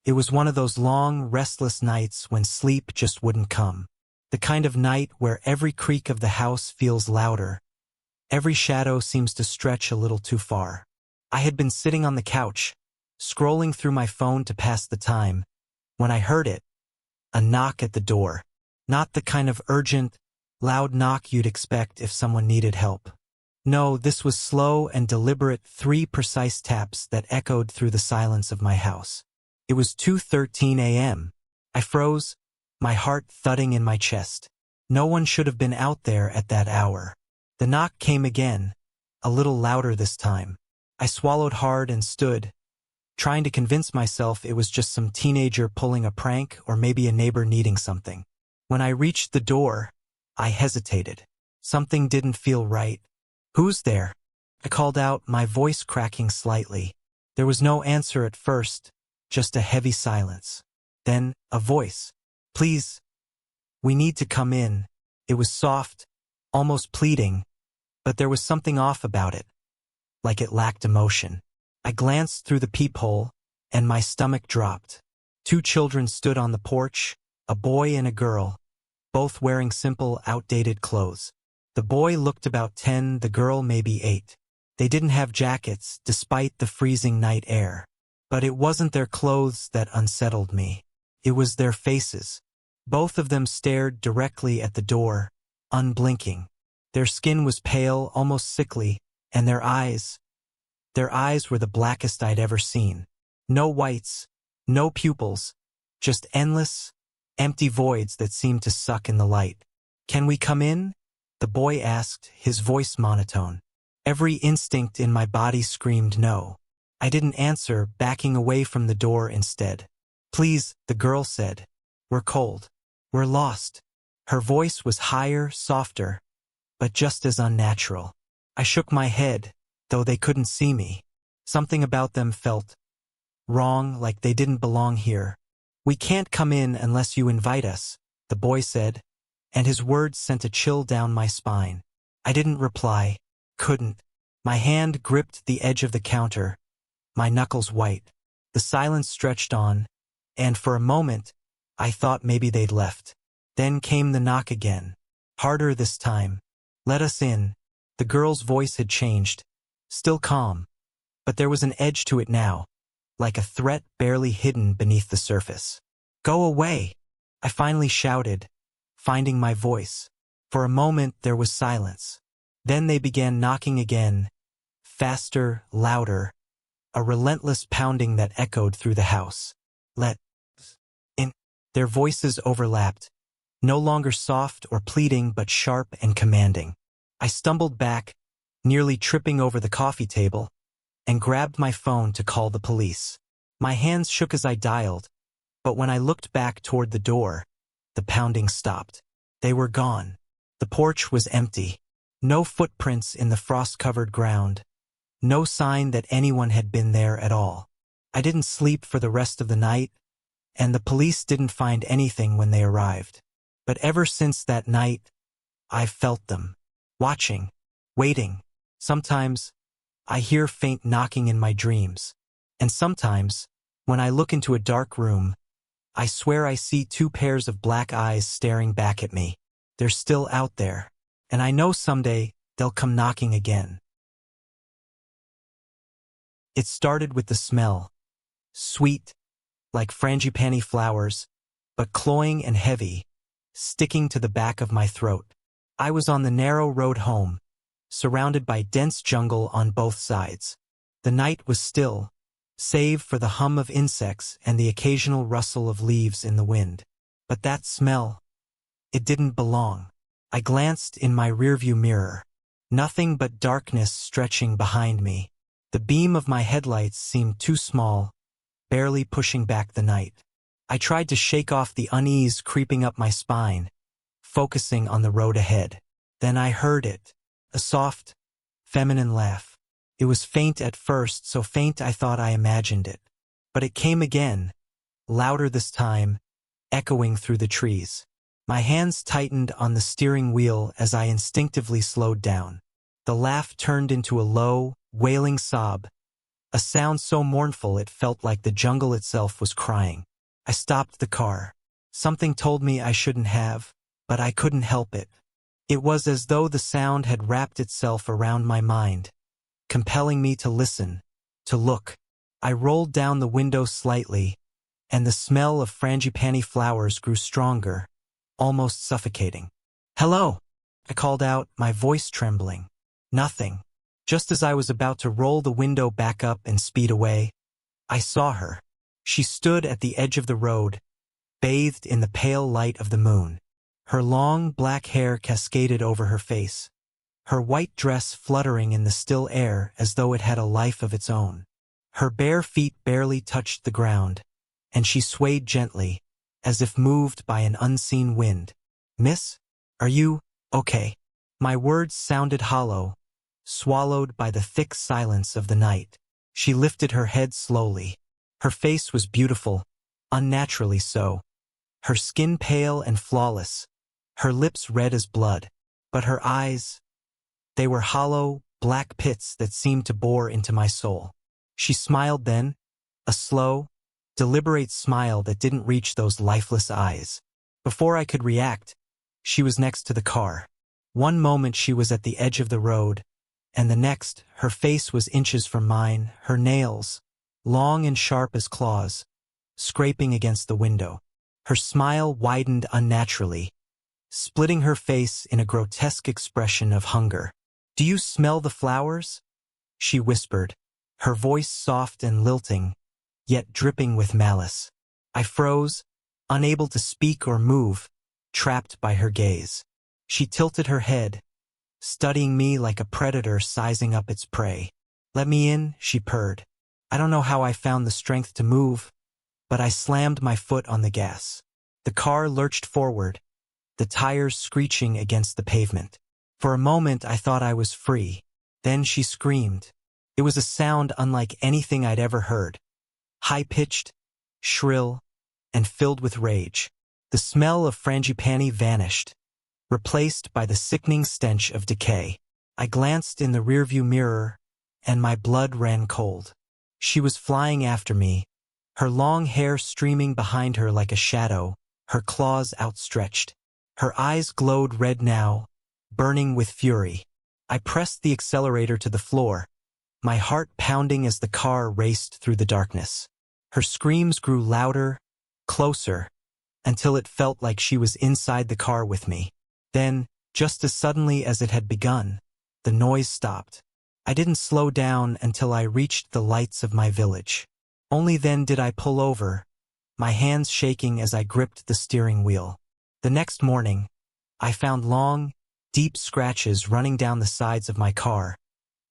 It was one of those long, restless nights when sleep just wouldn't come. The kind of night where every creak of the house feels louder. Every shadow seems to stretch a little too far. I had been sitting on the couch, scrolling through my phone to pass the time, when I heard it. A knock at the door. Not the kind of urgent, loud knock you'd expect if someone needed help. No, this was slow and deliberate, 3 precise taps that echoed through the silence of my house. It was 2:13 a.m. I froze, my heart thudding in my chest. No one should have been out there at that hour. The knock came again, a little louder this time. I swallowed hard and stood, trying to convince myself it was just some teenager pulling a prank or maybe a neighbor needing something. When I reached the door, I hesitated. Something didn't feel right. "Who's there?" I called out, my voice cracking slightly. There was no answer at first, just a heavy silence. Then, a voice. "Please, we need to come in." It was soft, almost pleading, but there was something off about it, like it lacked emotion. I glanced through the peephole, and my stomach dropped. 2 children stood on the porch, a boy and a girl, both wearing simple, outdated clothes. The boy looked about 10, the girl maybe 8. They didn't have jackets, despite the freezing night air. But it wasn't their clothes that unsettled me. It was their faces. Both of them stared directly at the door, unblinking. Their skin was pale, almost sickly, and their eyes were the blackest I'd ever seen. No whites, no pupils, just endless, empty voids that seemed to suck in the light. "Can we come in?" the boy asked, his voice monotone. Every instinct in my body screamed no. I didn't answer, backing away from the door instead. "Please," the girl said. "We're cold. We're lost." Her voice was higher, softer, but just as unnatural. I shook my head, though they couldn't see me. Something about them felt wrong, like they didn't belong here. "We can't come in unless you invite us," the boy said, and his words sent a chill down my spine. I didn't reply. Couldn't. My hand gripped the edge of the counter, my knuckles white. The silence stretched on, and for a moment, I thought maybe they'd left. Then came the knock again. Harder this time. "Let us in." The girl's voice had changed. Still calm. But there was an edge to it now, like a threat barely hidden beneath the surface. "Go away!" I finally shouted, finding my voice. For a moment there was silence. Then they began knocking again, faster, louder, a relentless pounding that echoed through the house. "Let in." Their voices overlapped, no longer soft or pleading but sharp and commanding. I stumbled back, nearly tripping over the coffee table, and grabbed my phone to call the police. My hands shook as I dialed, but when I looked back toward the door, the pounding stopped. They were gone. The porch was empty. No footprints in the frost-covered ground. No sign that anyone had been there at all. I didn't sleep for the rest of the night, and the police didn't find anything when they arrived. But ever since that night, I've felt them. Watching. Waiting. Sometimes, I hear faint knocking in my dreams. And sometimes, when I look into a dark room, I swear I see 2 pairs of black eyes staring back at me. They're still out there. And I know someday, they'll come knocking again. It started with the smell. Sweet, like frangipani flowers, but cloying and heavy, sticking to the back of my throat. I was on the narrow road home, surrounded by dense jungle on both sides. The night was still, save for the hum of insects and the occasional rustle of leaves in the wind. But that smell, it didn't belong. I glanced in my rearview mirror. Nothing but darkness stretching behind me. The beam of my headlights seemed too small, barely pushing back the night. I tried to shake off the unease creeping up my spine, focusing on the road ahead. Then I heard it, a soft, feminine laugh. It was faint at first, so faint I thought I imagined it. But it came again, louder this time, echoing through the trees. My hands tightened on the steering wheel as I instinctively slowed down. The laugh turned into a low, wailing sob, a sound so mournful it felt like the jungle itself was crying. I stopped the car. Something told me I shouldn't have, but I couldn't help it. It was as though the sound had wrapped itself around my mind, compelling me to listen, to look. I rolled down the window slightly, and the smell of frangipani flowers grew stronger, almost suffocating. "Hello!" I called out, my voice trembling. Nothing. Just as I was about to roll the window back up and speed away, I saw her. She stood at the edge of the road, bathed in the pale light of the moon. Her long black hair cascaded over her face, her white dress fluttering in the still air as though it had a life of its own. Her bare feet barely touched the ground, and she swayed gently, as if moved by an unseen wind. "Miss, are you okay?" My words sounded hollow, swallowed by the thick silence of the night. She lifted her head slowly. Her face was beautiful, unnaturally so. Her skin pale and flawless, her lips red as blood. But her eyes, they were hollow, black pits that seemed to bore into my soul. She smiled then, a slow, deliberate smile that didn't reach those lifeless eyes. Before I could react, she was next to the car. One moment she was at the edge of the road, and the next, her face was inches from mine, her nails, long and sharp as claws, scraping against the window. Her smile widened unnaturally, splitting her face in a grotesque expression of hunger. "Do you smell the flowers?" she whispered, her voice soft and lilting, yet dripping with malice. I froze, unable to speak or move, trapped by her gaze. She tilted her head, studying me like a predator sizing up its prey. "Let me in," she purred. I don't know how I found the strength to move, but I slammed my foot on the gas. The car lurched forward, the tires screeching against the pavement. For a moment I thought I was free. Then she screamed. It was a sound unlike anything I'd ever heard. High-pitched, shrill, and filled with rage. The smell of frangipani vanished, replaced by the sickening stench of decay. I glanced in the rearview mirror, and my blood ran cold. She was flying after me, her long hair streaming behind her like a shadow, her claws outstretched. Her eyes glowed red now, burning with fury. I pressed the accelerator to the floor, my heart pounding as the car raced through the darkness. Her screams grew louder, closer, until it felt like she was inside the car with me. Then, just as suddenly as it had begun, the noise stopped. I didn't slow down until I reached the lights of my village. Only then did I pull over, my hands shaking as I gripped the steering wheel. The next morning, I found long, deep scratches running down the sides of my car,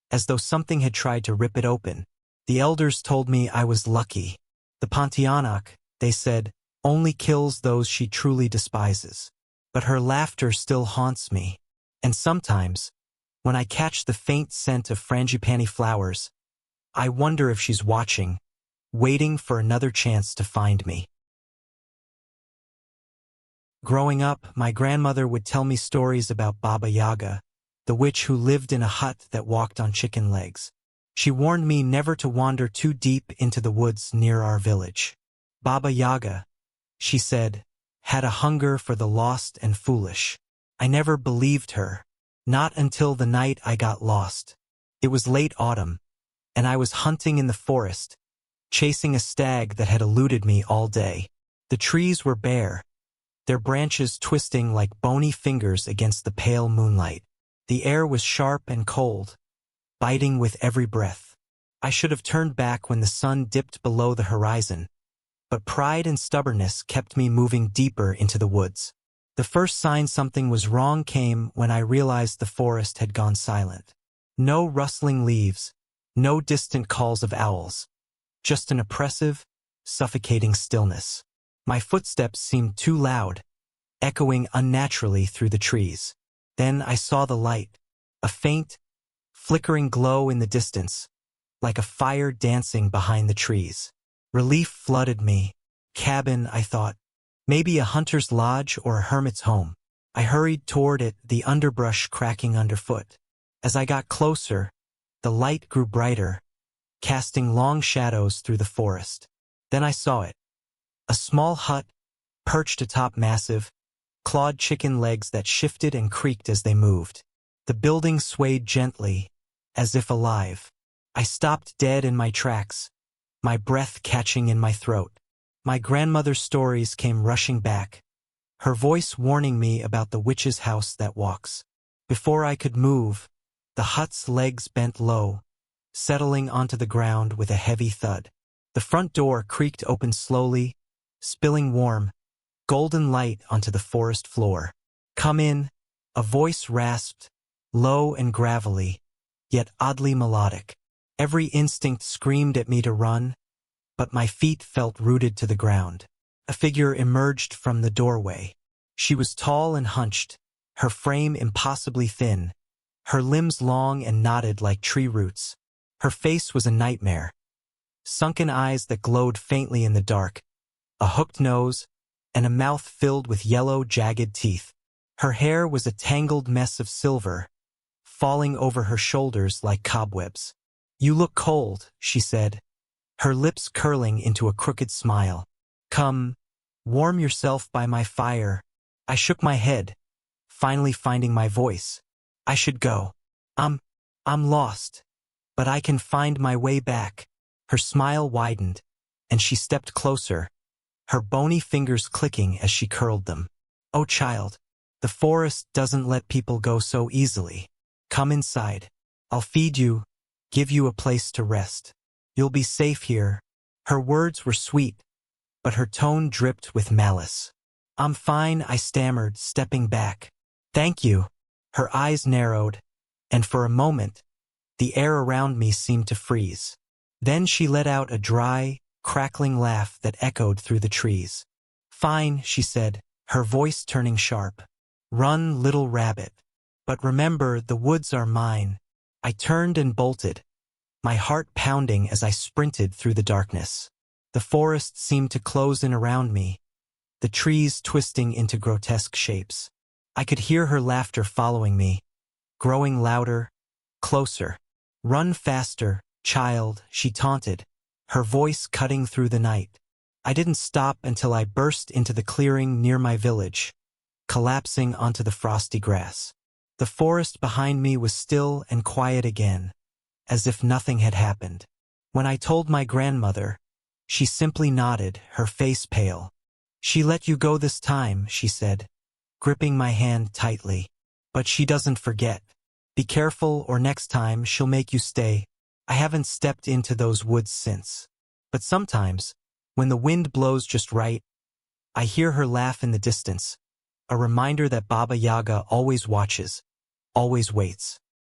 as though something had tried to rip it open. The elders told me I was lucky. The Pontianak, they said, only kills those she truly despises. But her laughter still haunts me, and sometimes, when I catch the faint scent of frangipani flowers, I wonder if she's watching, waiting for another chance to find me. Growing up, my grandmother would tell me stories about Baba Yaga, the witch who lived in a hut that walked on chicken legs. She warned me never to wander too deep into the woods near our village. Baba Yaga, she said, had a hunger for the lost and foolish. I never believed her, not until the night I got lost. It was late autumn, and I was hunting in the forest, chasing a stag that had eluded me all day. The trees were bare, their branches twisting like bony fingers against the pale moonlight. The air was sharp and cold, biting with every breath. I should have turned back when the sun dipped below the horizon, but pride and stubbornness kept me moving deeper into the woods. The first sign something was wrong came when I realized the forest had gone silent. No rustling leaves, no distant calls of owls, just an oppressive, suffocating stillness. My footsteps seemed too loud, echoing unnaturally through the trees. Then I saw the light, a faint, flickering glow in the distance, like a fire dancing behind the trees. Relief flooded me. Cabin, I thought. Maybe a hunter's lodge or a hermit's home. I hurried toward it, the underbrush cracking underfoot. As I got closer, the light grew brighter, casting long shadows through the forest. Then I saw it. A small hut, perched atop massive, clawed chicken legs that shifted and creaked as they moved. The building swayed gently, as if alive. I stopped dead in my tracks, my breath catching in my throat. My grandmother's stories came rushing back, her voice warning me about the witch's house that walks. Before I could move, the hut's legs bent low, settling onto the ground with a heavy thud. The front door creaked open slowly, spilling warm, golden light onto the forest floor. "Come in," a voice rasped, low and gravelly, yet oddly melodic. Every instinct screamed at me to run, but my feet felt rooted to the ground. A figure emerged from the doorway. She was tall and hunched, her frame impossibly thin, her limbs long and knotted like tree roots. Her face was a nightmare. Sunken eyes that glowed faintly in the dark, a hooked nose, and a mouth filled with yellow, jagged teeth. Her hair was a tangled mess of silver, falling over her shoulders like cobwebs. "You look cold," she said, her lips curling into a crooked smile. "Come, warm yourself by my fire." I shook my head, finally finding my voice. "I should go. I'm lost, but I can find my way back." Her smile widened, and she stepped closer, her bony fingers clicking as she curled them. "Oh, child, the forest doesn't let people go so easily. Come inside. I'll feed you, give you a place to rest. You'll be safe here." Her words were sweet, but her tone dripped with malice. "I'm fine," I stammered, stepping back. "Thank you." Her eyes narrowed, and for a moment, the air around me seemed to freeze. Then she let out a dry, crackling laugh that echoed through the trees. "Fine," she said, her voice turning sharp. "Run, little rabbit. But remember, the woods are mine." I turned and bolted, my heart pounding as I sprinted through the darkness. The forest seemed to close in around me, the trees twisting into grotesque shapes. I could hear her laughter following me, growing louder, closer. "Run faster, child," she taunted, her voice cutting through the night. I didn't stop until I burst into the clearing near my village, collapsing onto the frosty grass. The forest behind me was still and quiet again, as if nothing had happened. When I told my grandmother, she simply nodded, her face pale. "She let you go this time," she said, gripping my hand tightly. "But she doesn't forget. Be careful, or next time she'll make you stay." I haven't stepped into those woods since. But sometimes, when the wind blows just right, I hear her laugh in the distance, a reminder that Baba Yaga always watches, always waits.